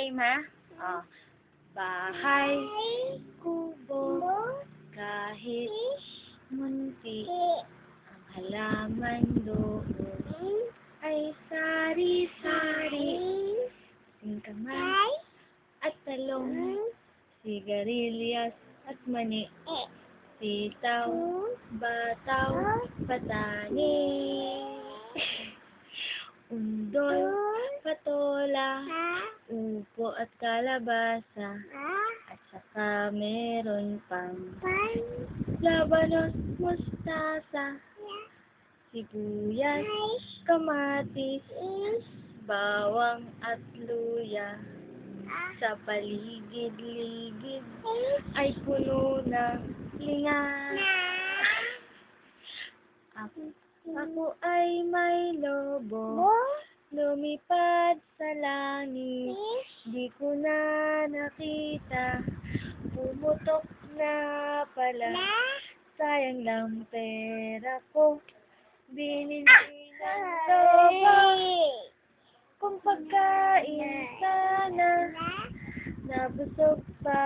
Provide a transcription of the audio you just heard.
Game, ha? Oh. Bahay, kubo, kahit munti, ang halaman doon ay sari-sari, singkamay at talong, sigarilyas at mani, sitaw, bataw, patani, undol, patola, upo at kalabasa, at saka meron pang labanos, mustasa, sibuyas, kamatis, bawang at luya. Sa paligid-ligid ay puno ng linga. Ako ay may lobo, lumipad sa langit, di ko na nakita, pumutok na pala, sayang lang pera ko, binili ng lobo, kung pagkain sana, nabusog pa